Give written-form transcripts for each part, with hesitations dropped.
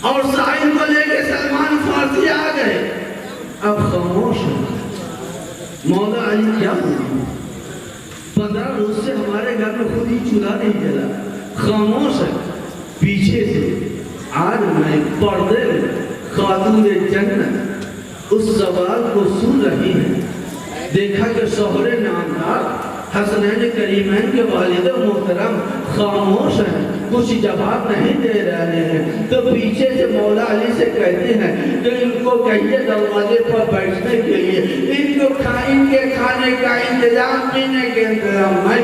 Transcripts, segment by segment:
اور سائل کو لے کے سلمان فارسی آ گئے. اب خاموش ہے. مولا علی کیا ہوئی؟ 15 روز سے ہمارے گھر میں خود ہی چولہا نہیں جلا. خاموش ہے. پیچھے سے آج میں پردے خاتون جنت اس سوال کو سن رہی ہے. دیکھا کہ شوہر نامدار حسنین کریمین کے والد محترم خاموش ہیں, کچھ جواب نہیں دے رہے ہیں, تو پیچھے سے مولا علی سے کہتے ہیں کہ ان کو کہیے دروازے پر بیٹھنے کے لیے, ان کو ان کے کھانے کا انتظام, پینے کے انتظام میں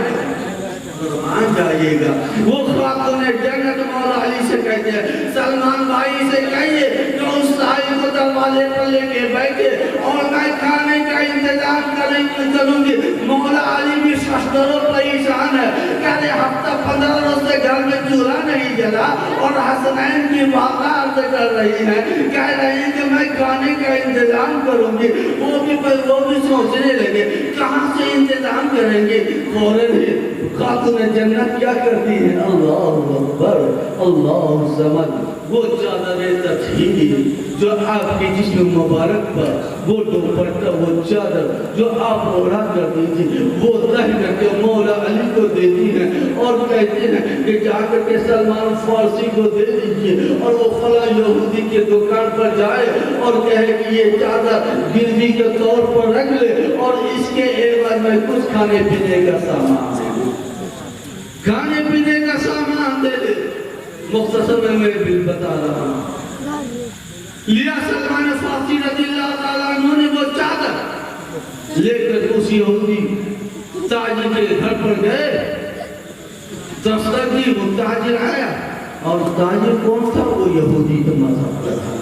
مان جائیے گا. وہ خاتون جنت مولا علی سے کہتے ہیں سلمان بھائی سے کہیے کہ اس سائل کو دروازے پر لے کے بیٹھے اور میں کھانے کا انتظام کروں گی. مولا علی بھی ششدر و پریشان ہے. کہتے ہفتہ 15 روز سے گھر میں چولہا نہیں جلا اور حسنین کی واقعہ عرض کر رہی ہے, کہہ رہی ہیں کہ میں کھانے کا انتظام کروں گی. وہ بھی سوچنے لگے کہاں سے انتظام کریں گے. فوراً ہی خاتون جنت کیا کرتی ہے, اللہ اکبر اللہ الصمد, وہ چادر تطہیر جو آپ کے جسم مبارک پر, وہ دوپٹہ وہ چادر جو آپ اوڑھا کرتی تھی, وہ رہ کر کے مولا علی کو دیتی ہیں اور کہتے ہیں کہ جا کر کے سلمان فارسی کو دے دیجیے اور وہ فلاں یہودی کے دکان پر جائے اور کہے کہ یہ چادر گروی کے طور پر رکھ لے اور اس کے عوض میں کچھ کھانے پینے کا سامان دے دے, کھانے پینے کا سامان دے دے. مختصر میں بھی بتا رہا ہوں. لیا سلمان فارسی رضی اللہ تعالیٰ عنہ نے وہ چادر لے کر اس یہودی تاجر کے گھر پر گئے. دستک دی, وہ تاجر آیا اور تاجر کون تھا؟ وہ یہودی کا مذہب کا تھا.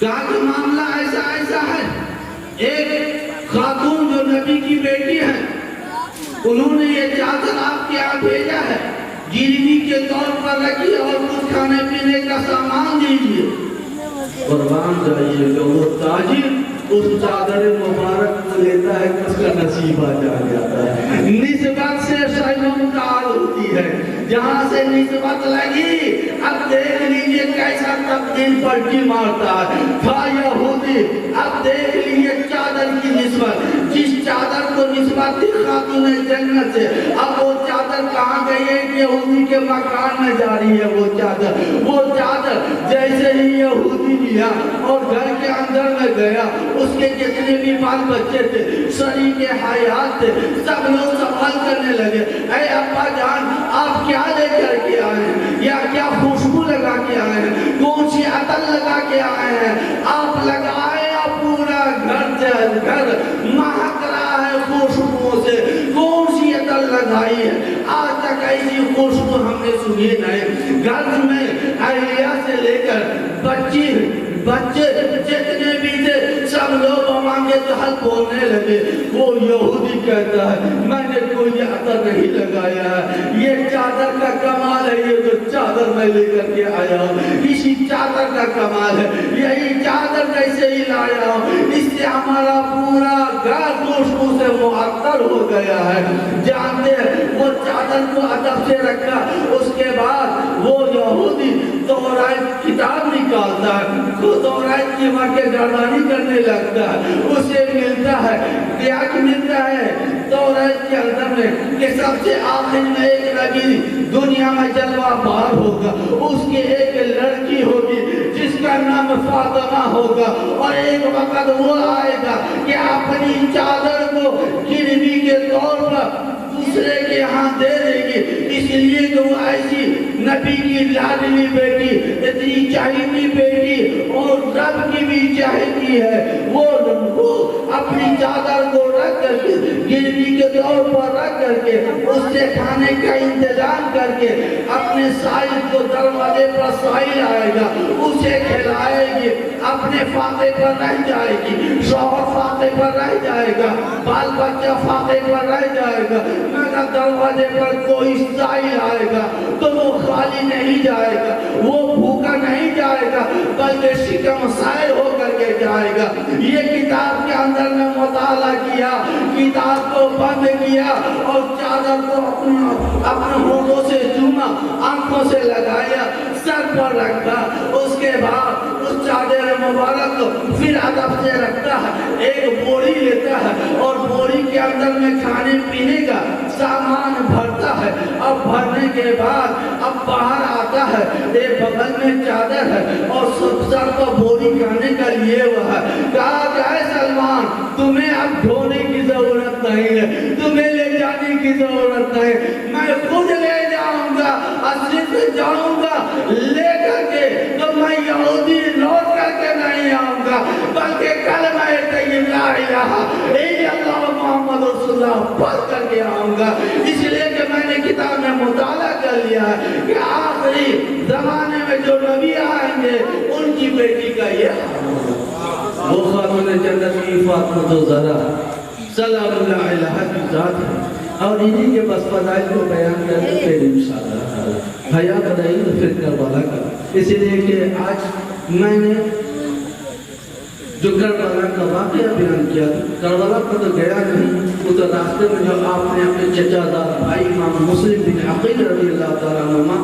کہا کہ معاملہ ایسا ایسا ہے, ایک خاتون جو نبی کی بیٹی ہے انہوں نے یہ چادر آپ کے یہاں بھیجا ہے, گروی کے طور پر رکھی اور کچھ کھانے پینے کا سامان دیجیے. قربان جائیے کہ وہ تاجر اس چادر مبارک کو لیتا ہے, اس کا نصیب آ جاتا ہے. نسبت سے شیء تعال ہوتی ہے, جہاں سے نسبت لگی اب دیکھ لیجئے کیسا تبدیل پلٹی مارتا ہے. تھا یہودی, اب دیکھ لیجئے چادر کی نسبت, جس چادر کو نسبت تھی خاتون جنت سے, اب وہ چادر کہاں گئی ہے؟ یہودی کے مکان میں جاری ہے وہ چادر. وہ چادر جیسے ہی یہودی لیا اور گھر کے اندر میں گیا, اس کے جتنے بھی بال بچے تھے, شریک حیات تھے, سب لوگ سوال کرنے لگے اے ابا جان آپ کیا لے کر کے آئے ہیں, یا کیا خوشبو لگا کے آئے ہیں, کون سی عطر لگا کے آئے ہیں. آپ لگائے پورا گھر مہک رہا ہے خوشبو سے, کون سی عطر لگائی ہے, آج تک ایسی خوشبو ہم نے سنی نہیں. گھر میں اہلیہ سے لے کر بچے جتنے بھی تھے سب لوگ مانگے تو حل بولنے لگے. وہ یہودی کہتا ہے میں نے کوئی عطر نہیں لگایا ہے, یہ چادر کا کمال ہے, یہ جو چادر میں لے کر کے آیا ہوں اسی چادر کا کمال ہے, یہی چادر کیسے ہی لایا ہوں, اس سے ہمارا پورا گھر خوشبو سے معطر ہو گیا ہے. جانتے ہیں وہ چادر کو ادب سے رکھا, اس کے بعد وہ یہودی توراۃ کتاب نکالتا ہے, توراۃ کی وہاں کے گردانی کرنے لگتا ہے. اسے ملتا ہے کیا ملتا ہے توراۃ کے اندر میں کہ سب سے آخر میں ایک نبی دنیا میں جلوہ بار ہوگا, اس کی ایک لڑکی ہوگی جس کا نام فاطمہ ہوگا, اور ایک وقت وہ آئے گا کہ اپنی چادر کو گروی کے طور پر دوسرے کے ہاں دے دے گی, اس لیے کہ وہ ایسی نبی کی لاڈلی بیٹی, اتنی چاہیتی بیٹی اور رب کی بھی چاہیتی ہے. وہ اپنی چادر کو رکھ کر کے گروی کے طور پر رکھ کر کے اس سے کھانے کا انتظام کر کے اپنے سائل کو دروازے پر سائل آئے گا, اسے کھلائے گی, اپنے فاقے پر رہ جائے گی, شوہر فاقے پر رہ جائے گا, بال بچہ فاقے پر رہ جائے گا, مگر دروازے پر کوئی سائل آئے گا تو وہ خالی نہیں جائے گا, وہ بھوکا نہیں جائے گا بلکہ شکم سائل ہو کر کے جائے گا. یہ کتاب کے اندر میں مطالعہ کیا, کتاب کو بند کیا لیا اور چادر کو اپنے ہونٹوں سے چوما، آنکھوں سے لگایا، سر پر رکھا. اس کے بعد اس چادر مبارک کو پھر ادب سے رکھتا ہے، ایک بوری لیتا ہے اور بوری کے اندر میں کھانے پینے کا سامان بھرتا ہے. اب بھرنے کے بعد اب باہر آتا ہے، ایک بغل میں چادر ہے اور سر کو بوری کھانے کا لیے ہوا ہے. کہا کہ اے سلمان، تمہیں اب دھونے کی ضرورت نہیں ہے، تمہیں لے جانے کی ضرورت نہیں، میں خود لے جاؤں گا. صرف جاؤں گا لے کر کے، تو میں یہودی لوٹ کر کے نہیں آؤں گا، بلکہ کلمہ طیب لا الہ الا اللہ محمد رسول اللہ پڑھ کر کے آؤں گا. اس لیے کہ میں نے کتاب میں مطالعہ کر لیا ہے کہ آخری زمانے میں جو نبی آئیں گے ان کی بیٹی کا یہ وہ خاتون جنت کی فاطمہ الزہرا سلام اللہ علیہا کی ذات ہے. اور انہی کے بس فضائل کو بیان کرنے کے لیے انشاءاللہ تعالی حیا بنائی تو پھر کربلا کا. اس لیے کہ آج میں نے جو کربلا کا واقعہ بیان کیا، کربلا کو تو گیا نہیں، وہ تو راستے میں جو آپ نے اپنے چچا دار بھائی امام مسلم بن عقیل رضی اللہ تعالیٰ عنہ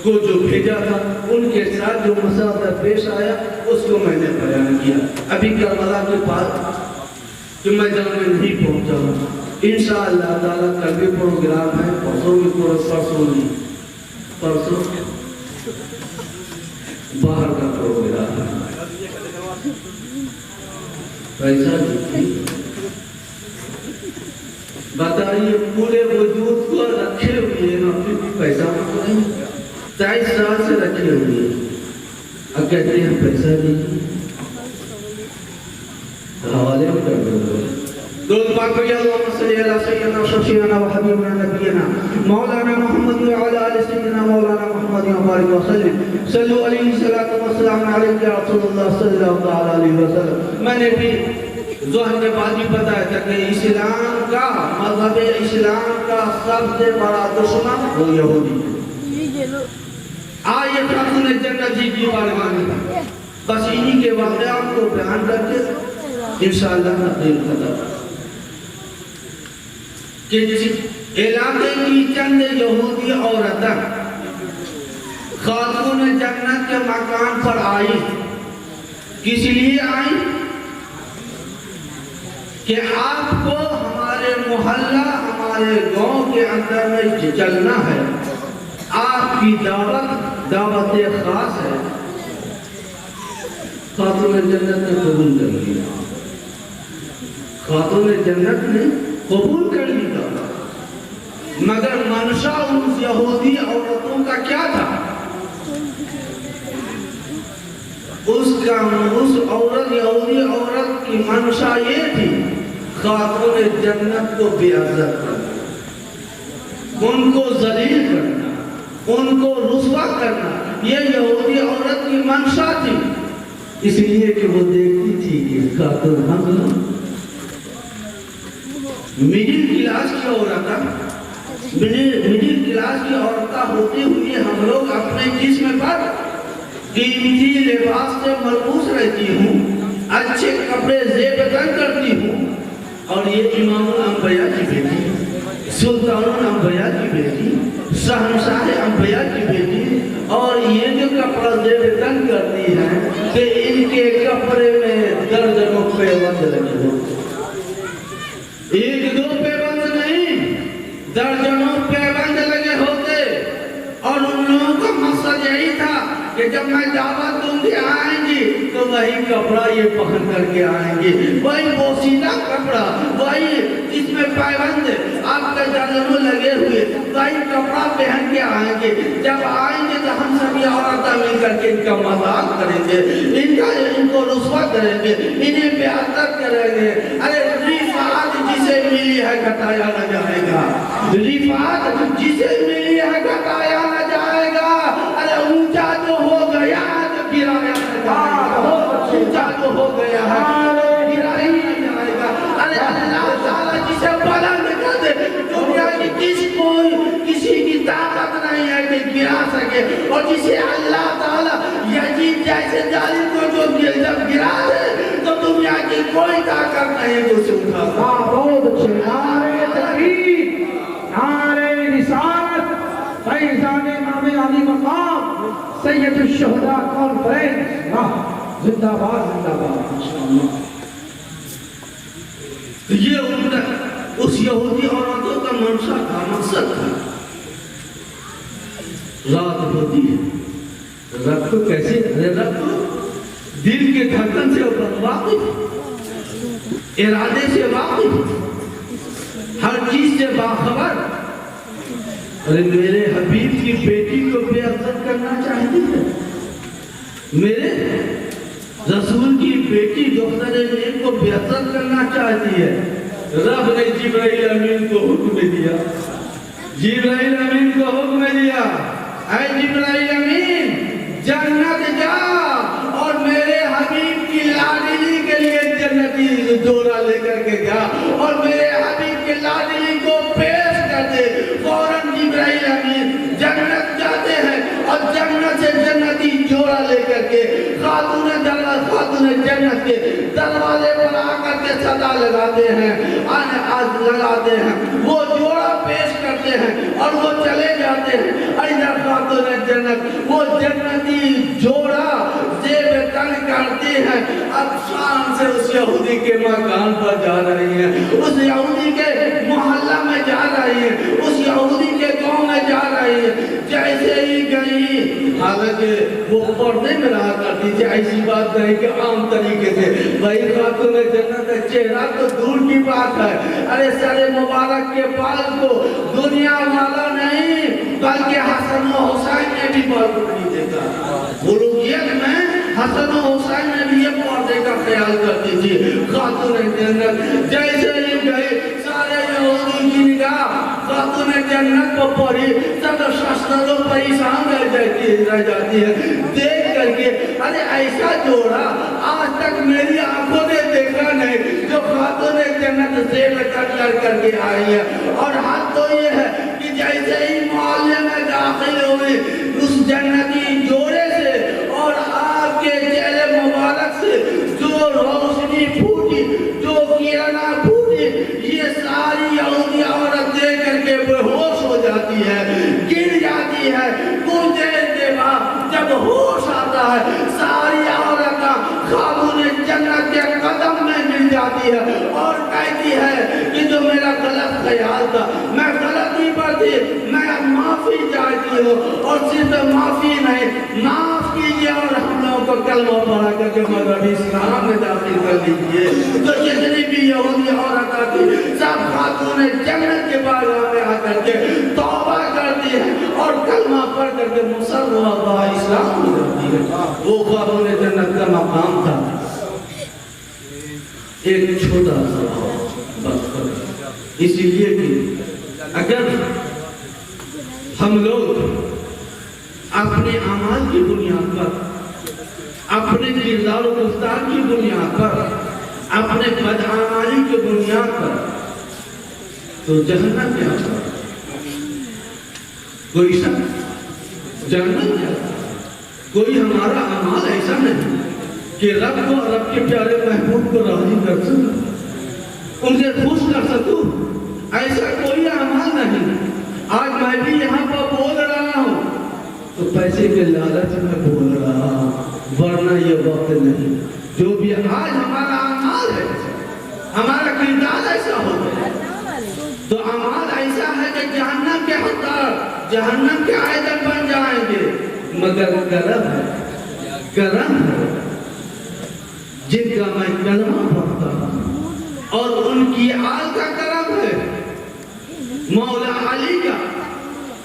کو جو بھیجا تھا، ان کے ساتھ جو مسئلہ پیش آیا اس کو میں نے بیان کیا. ابھی کربلا کے پاس کہ میں جب میں نہیں پہنچا ہوں، انشاءاللہ تعالیٰ کل بھی پروگرام ہے، پرسوں بھی پرسوں نہیں، پرسوں باہر کا پروگرام ہے. پیسہ بتائیے پورے وجود کو رکھے ہوئے نا، پھر بھی پیسہ نہیں، 23 سال سے رکھے ہوئے، اب کہتے ہیں پیسہ نہیں، حوالے میں کر دو. درود پاک پڑھیے اللہم صلی علی سیدنا و شفیعنا و حبیبنا نبینا مولانا محمد وعلی آل سیدنا مولانا محمد وبارک وسلم. صلو علیہ السلام علیکہ یا رسول اللہ صلی اللہ علیہ وسلم. میں نے بھی ظہر کے بعد ہی بتایا تھا کہ اسلام کا مذہب اسلام کا سب سے بڑا دشمن وہ یہودی. آئیے خاتون جنت جی کی بارگاہ میں بس انہی کے واقعات کو بیان کر کے انشاءاللہ تقریر ختم. کہ علاقے کی چند یہودی عورتیں خاتون جنت کے مکان پر آئی. کس لیے آئی؟ کہ آپ کو ہمارے محلہ ہمارے گاؤں کے اندر میں چلنا ہے، آپ کی دعوت خاص ہے. خاتون جنت نے قبول کر لیا، خاتون جنت نے قبول کر لیا. مگر منشا اس یہودی عورتوں کا کیا تھا؟ اس عورت یہودی عورت کی منشا یہ تھی خاتون جنت کو بے عزت کرنا، ان کو ذلیل کرنا، ان کو رسوا کرنا. یہ یہودی عورت کی منشا تھی. اس لیے کہ وہ دیکھتی تھی کہ خاتون ہم مڈل کلاس کی عورتیں مڈل کلاس کی عورتیں ہوتے ہوئے ہم لوگ اپنے جسم پر قیمتی لباس سے ملبوس رہتی ہوں، اچھے کپڑے زیب تن کرتی ہوں، اور یہ امام الانبیاء کی بیٹی، سلطان الانبیاء کی بیٹی، شہنشاہ انبیاء کی بیٹی، اور یہ جو کپڑا زیب تن کرتی ہیں کہ ان کے کپڑے میں درجنوں پیوند لگے ہوتے، ایک دو پیوند نہیں، درجنوں پیوند لگے ہوتے. اور ان لوگوں کا مقصد یہی تھا کہ جب میں دعوت دوں گی آئیں گی تو وہی کپڑا یہ پہن کر کے آئیں گے، وہی بوسیدہ کپڑا، وہی اس میں پیوند آپ کے درجنوں لگے ہوئے، وہی کپڑا پہن کے آئیں گے. جب آئیں گے تو ہم سبھی عورتیں مل کر کے ان کا مذاق کریں گے، ان کو رسوا کریں گے، انہیں بے ادب کریں گے. ارے رفعت جسے ملی ہے گھٹایا نہ جائے گا، رفعت جسے ملی ہے گھٹایا نہ جائے گا. ارے اونچا جو ہو گیا ہے تو گرایا نہ جائے گا، اونچا جو ہو گیا ہے گرایا نہ جائے گا. ارے اللہ تعالیٰ جسے بلند کر دے، دنیا کی کسی کی طاقت نہیں ہے کہ گرا سکے. اور جسے اللہ تعالیٰ یزید جیسے ظالم کو جو جب گرا دے تو تم دنیا کی کوئی طاقت نہیں جو اسے اٹھا سکے۔ بہت اچھے نعرے تکبیر، نعرے رسالت، فیضان امام علی مقام سید الشہداء کانفرنس، زندہ باد زندہ باد انشاءاللہ۔ یہ اس یہودی عورتوں کا منشا تھا، مقصد تھا۔ رات ہوتی ہے، رب کو کیسے، رب کو دل کے دھڑکن سے واقف، ارادے سے واقف، ہر چیز سے باخبر۔ ارے میرے حبیب کی بیٹی کو بے عزت کرنا چاہتی ہے، میرے رسول کی بیٹی دختر نیک کو بے عزت کرنا چاہتی ہے۔ رب نے جبرائیل امین کو حکم دیا، جبرائیل امین کو حکم دیا، اے جبرائیل امین جنت جا اور میرے حبیب کی لاڈلی کے لیے جنتی جوڑا لے کر کے جا اور میرے حبیب کی لاڈلی کو پیش کر دے۔ فوراً جبرائیل امین جنت جاتے ہیں اور جنت سے جنتی جوڑا لے کر کے خاتون جنت کے دروازے پر آ کر کے صدا لگاتے ہیں، لگاتے ہیں، وہ جوڑا پیش کرتے ہیں اور وہ چلے جاتے ہیں۔ ادھر خاتون جنت وہ جنتی جوڑا زیب تن کرتی ہیں، اب شان سے اس یہودی کے مکان پر جا رہی ہیں، اس یہودی کے محلہ میں جا رہی ہیں، اس یہودی کے گاؤں میں جا رہی ہیں۔ جیسے ہی گئی، حالانکہ وہ پردے میں رہا کرتی تھی، ایسی بات نہیں کہ عام طریقے سے بھائی خاتون جنت چہرہ تو دور کی بات ہے، ارے سر مبارک کے بال کو دنیا والا نہیں بلکہ حسن و حسین نے بھی بال کو نہیں دیکھا۔ بلوغیت میں حسن و حسین نے بھی یہ پردے کا خیال کرتی تھی۔ خاتون جنت جیسے ہی گئی، سارے یہودی کی نگاہ خاتون جنت کو پڑی، سب ششتر و پریشان رہ جاتی ہے دیکھ کر کے، ارے ایسا جوڑا آج تک میری آنکھوں نے دیکھا نہیں جو خاتون جنت زیب کر کے آئی ہے۔ اور حد تو یہ ہے کہ جیسے ہی محلے میں داخل ہوئی اس جنتی جوڑے سے اور آپ کے چہرے مبارک سے جو روشنی پھوٹی، جو کرنا پھوٹی، یہ ساری یہودی عورت دیکھ کر کے بے ہوش ہو جاتی ہے، گر جاتی ہے۔ کچھ دیر کے بعد جب ہوش آتا ہے، ساری عورتیں خاتون جنت کے قدم میں گر جاتی ہے اور کہتی ہے کہ جو میرا غلط خیال تھا، میں غلطی پر تھی، میں معافی چاہتی ہوں، اور صرف معافی نہیں، معاف کیجیے اور ہم لوگوں کو کلمہ پڑھا کر کے مذہب اسلام میں داخل کر لیجیے۔ تو جتنی بھی یہودی عورتیں تھی سب خاتون جنت کے بارگاہ میں آ کر کے توبہ کرتی ہے اور کلمہ پڑھ کر کے مسلم اللہ اسلام میں جاتی ہے۔ وہ خاتون جنت کا مقام تھا۔ ایک چھوٹا سا بات کریں، اسی لیے کہ اگر ہم لوگ اپنے اعمال کی بنیاد پر، اپنے کردار و گفتار کی بنیاد پر، اپنے بدعمالی کی بنیاد پر، تو جہنم کیا ہوگا؟ کوئی شخص جہنم کیا ہوگا؟ کوئی ہمارا اعمال ایسا نہیں کہ رب کو، رب کے پیارے محبوب کو راضی کر سکوں، ان سے خوش کر سکوں، ایسا کوئی اعمال نہیں۔ آج میں بھی یہاں پر بول رہا ہوں تو پیسے کے لالچ میں بول رہا ہوں، ورنہ یہ وقت نہیں۔ جو بھی آج ہمارا اعمال ہے، ہمارا کردار ایسا ہو گیا تو اعمال ایسا ہے کہ جہنم کے حقدار، جہنم کے عائدہ بن جائیں گے۔ مگر کرم ہے، کرم ہے جن کا میں کلمہ پڑھتا ہوں اور ان کی آل کا کرم ہے، مولا علی کا،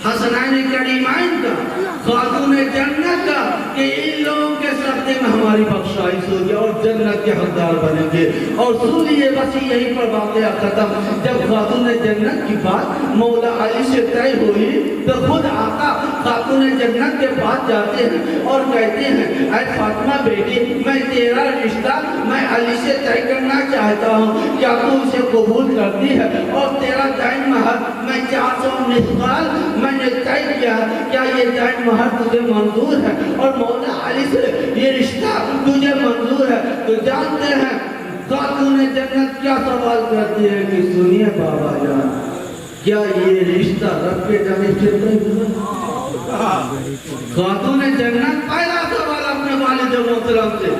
حسنین کریمین کا، خاتون جنت کا، کہ ان لوگوں کے صدقے میں ہماری بخشائش ہوگی اور جنت کے حقدار بنیں گے۔ اور سنیے بس یہیں پر واقعہ ختم۔ جب خاتون جنت کی بات مولا علی سے طے ہوئی تو خود آقا خاتون جنت کے پاس جاتے ہیں اور کہتے ہیں، اے فاطمہ بیٹی، میں تیرا رشتہ میں علی سے طے کرنا چاہتا ہوں، کیا تو اسے قبول کرتی ہے؟ اور تیرا دائن مہر میں 400 مثقال میں نے طے کیا، کیا یہ دائن مہر تجھے منظور ہے؟ اور مولا علی سے یہ رشتہ تجھے منظور ہے؟ تو جانتے ہیں خاتون جنت کیا سوال کرتی ہے کہ سنیے بابا جان، کیا یہ رشتہ رب کے جانب سے طے ہوا؟ خاتون جنت پہلا سوال اپنے والد محترم سے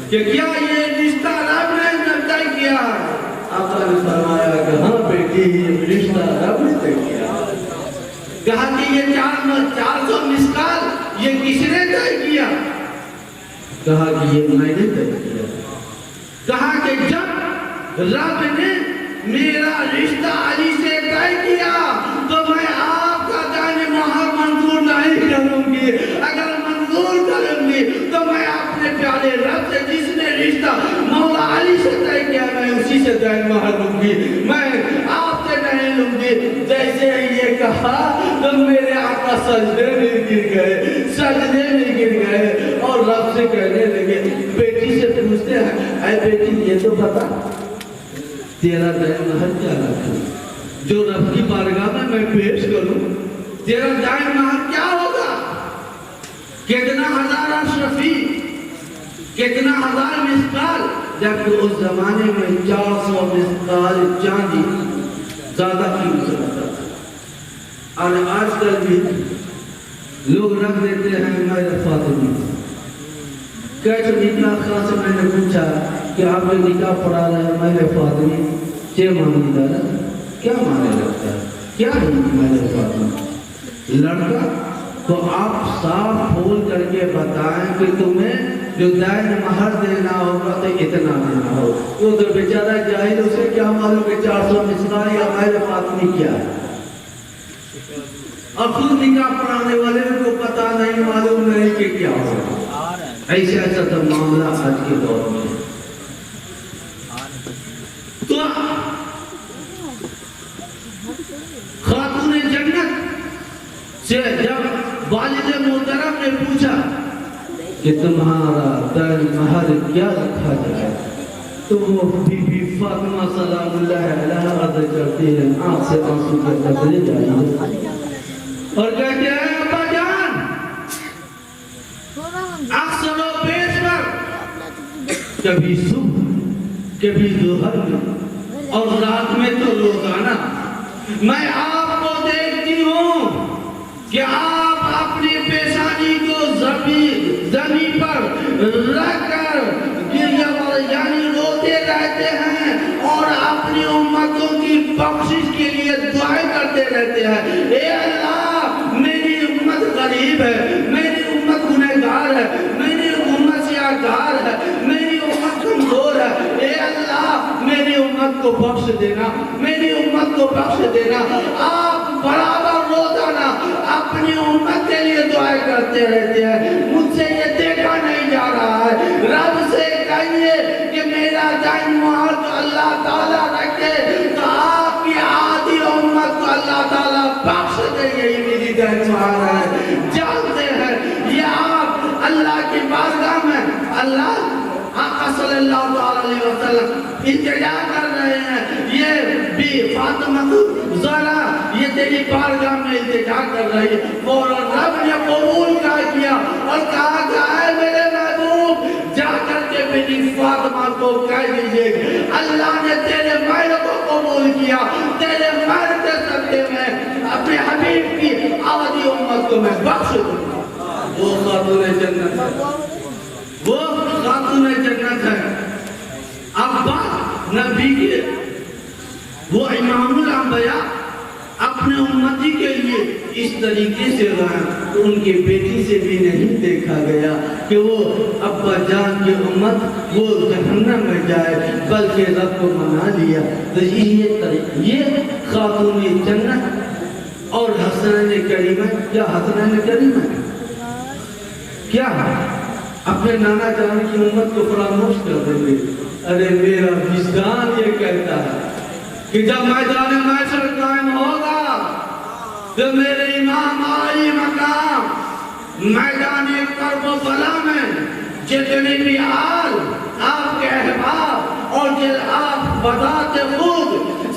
کہ کیا یہ رشتہ رب نے طے کیا؟ آقا نے فرمایا کہ ہاں بیٹی، یہ رشتہ رب نے طے کیا۔ کہا کہ یہ 400 مسکال یہ کس نے طے کیا؟ کہا کہ یہ میں نے طے کیا۔ کہا کہ جب رب نے میرا رشتہ علی سے طے کیا تو میں آپ کا دائن مہر منظور نہیں کروں گی، اگر منظور کروں گی تو میں اپنے پیارے رب سے جس نے رشتہ مولا علی سے طے کیا میں اسی سے دائن مہر لوں گی، میں آپ سے نہیں لوں گی۔ جیسے یہ کہا تو میرے آقا سجدے میں گر گئے اور رب سے کہنے لگے، بیٹی سے پوچھتے ہیں، اے بیٹی یہ تو بتا تیرا دائن مہر کیا رکھوں جو رب کی بارگاہ میں پیش کروں؟ تیرا دائن مہر کیا ہوگا؟ کتنا ہزار اشرفی، کتنا ہزار مسکال، جبکہ اس زمانے میں 400 مسکال چاندی زیادہ قیمت رکھتا تھا۔ اور آج کل بھی لوگ رکھ دیتے ہیں میرے فاطمی۔ کیسے نکاح خاص سے میں نے پوچھا کہ آپ نے نکاح پڑھا رہے ہیں میرے فاطمی چھ مانی دارا کیا مانے لگتا ہے، کیا ہے میرے فاطمی؟ لڑکا تو آپ صاف کھول کر کے بتائیں کہ تمہیں جو دائن مہر دینا ہوگا تو اتنا دینا ہو۔ وہ تو بیچارہ جاہل، اسے کیا معلوم کہ 400 مسکال یا میرے فاطمی کیا ہے؟ اور خود نکاح پڑھانے والے کو پتہ نہیں، معلوم نہیں کہ کیا ہوگا۔ ایسا تو معاملہ آج کے دور میں۔ تو خاتون جنت سے جب والد محترم نے پوچھا کہ تمہارا دائن مہر کیا رکھا جائے تو وہ بی بی فاطمہ سلام اللہ علیہا عرض کرتی ہے، آنکھ سے آنسو کے قطرے جاری اور کہتے ہیں، ابا جان اکثر و بیشتر کبھی صبح کبھی ظہر میں اور رات میں تو روزانہ میں آپ کو دیکھتی ہوں کہ آپ اپنی پیشانی کو زمین پر رکھ کر یعنی روتے رہتے ہیں اور اپنی امتوں کی بخشش کے لیے دعائیں کرتے رہتے ہیں۔ اے اللہ، میری امت غریب ہے، میری امت گنہگار ہے، میری امت سیاہکار ہے، میری امت کمزور ہے، اے اللہ میری امت کو بخش دینا، میری امت کو بخش دینا۔ آپ برابر روزانہ اپنی امت کے لیے دعائیں کرتے رہتے ہیں، مجھ سے یہ دیکھا نہیں جا رہا ہے۔ رب سے کہیے کہ میرا دائن مہر تو اللہ تعالیٰ رکھے تو آپ کی آدھی امت کو اللہ تعالیٰ بخش دے، یہی میری دائن مہر ہے۔ جانتے ہیں یہ آپ اللہ کی بارگاہ میں اللہ آقا صلی اللہ علیہ وسلم التجا کر رہے ہیں، یہ بھی فاطمہ زہرا یہ تیری بارگاہ میں التجا کر رہی ہے۔ فوراً رب نے قبول کیا اور کہا کہ اے میرے محبوب جا کر کے میری فاطمہ کو کہہ دیجئے اللہ نے تیرے مہر کو قبول کیا، تیرے مہر کے صدقے میں اپنے حبیب کی آدھی امت کو میں بخش دوں۔ وہ خاتون جنت ہے، وہ خاتون جنت ہے۔ اب بات نبی کے، وہ امام الانبیاء اپنے امتی کے لیے اس طریقے سے رہا تو ان کی بیٹی سے بھی نہیں دیکھا گیا کہ وہ ابا جان کی امت وہ جہنم میں جائے، بلکہ رب کو منا لیا۔ تو یہ خاتون جنت اور حسنین کریمہ، کیا حسنین کریمہ کیا اپنے نانا جان کی امت کو فراموش کر دیں گے؟ ارے میرا وجدان یہ کہتا ہے کہ جب میدان محشر قائم ہوگا تو میرے امام عالی مقام میدان کرب و بلا میں جتنے بھی آل آپ کے احباب اور آپ بذات خود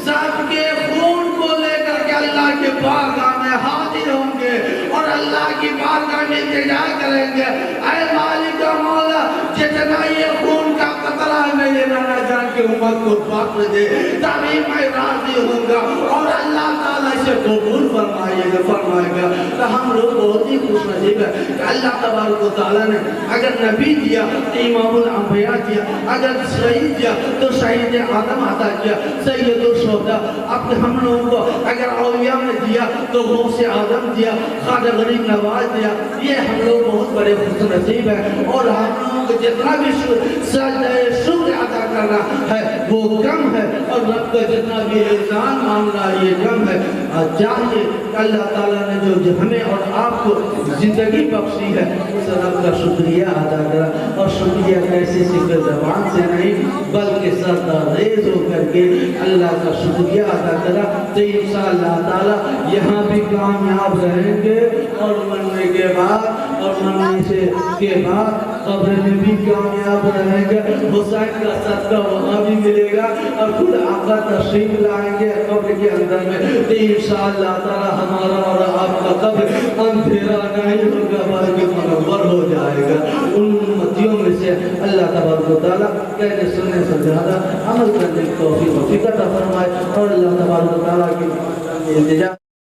سب کے خون کو لے کر کے اللہ کے بارگاہ میں حاضر ہوں گے اور اللہ کی بارگاہ میں التجا کریں گے، اے مالک و مولا جتنا یہ خون کا قطرہ ہے میرے نانا جان کی امت کو فخر دے، تبھی میں راضی ہوں گا اور اللہ تعالیٰ اسے قبول فرمائے گا۔ تو ہم لوگ بہت ہی خوش نصیب ہے کہ اللہ تبارک و تعالیٰ نے اگر نبی دیا تو امام الانبیاء دیا، اگر شہید دیا تو شہید آدم عطا کیا، سید الشہداء۔ اب ہم لوگوں کو اگر اولیاء میں دیا تو غوث اعظم دیا، خواجہ غریب نواز دیا۔ یہ ہم لوگ بہت بڑے خوش نصیب ہیں، اور ہم لوگوں کو جتنا بھی سجدہ شکر ادا کرنا ہے وہ کم ہے، اور رب کا جتنا بھی احسان ماننا یہ کم ہے۔ چاہیے اللہ تعالیٰ نے جو ہمیں اور آپ کو زندگی بخشی ہے اس رب کا شکریہ ادا کرا، اور شکریہ کیسے صرف زبان سے نہیں بلکہ سرداریز ہو کر کے اللہ کا شکریہ ادا کرا، تو انشاءاللہ تعالیٰ یہاں بھی کامیاب رہیں گے، اور مرنے کے بعد اور مرنے کے بعد قبر میں بھی کامیاب رہیں گے۔ حسین کا صدقہ وہاں بھی ملے گا، اور خود آقا تشریف لائیں گے قبر کے اندر میں، تو انشاءاللہ تعالیٰ ہمارا اور آپ کا قبر اندھیرا نہیں ہوگا بلکہ منور ہو جائے گا۔ ان امتیوں میں سے اللہ تبارک و تعالیٰ کہنے سننے سے زیادہ عمل کرنے کی توفیق عطا فرمائے، اور اللہ تبارک و تعالیٰ کی التجا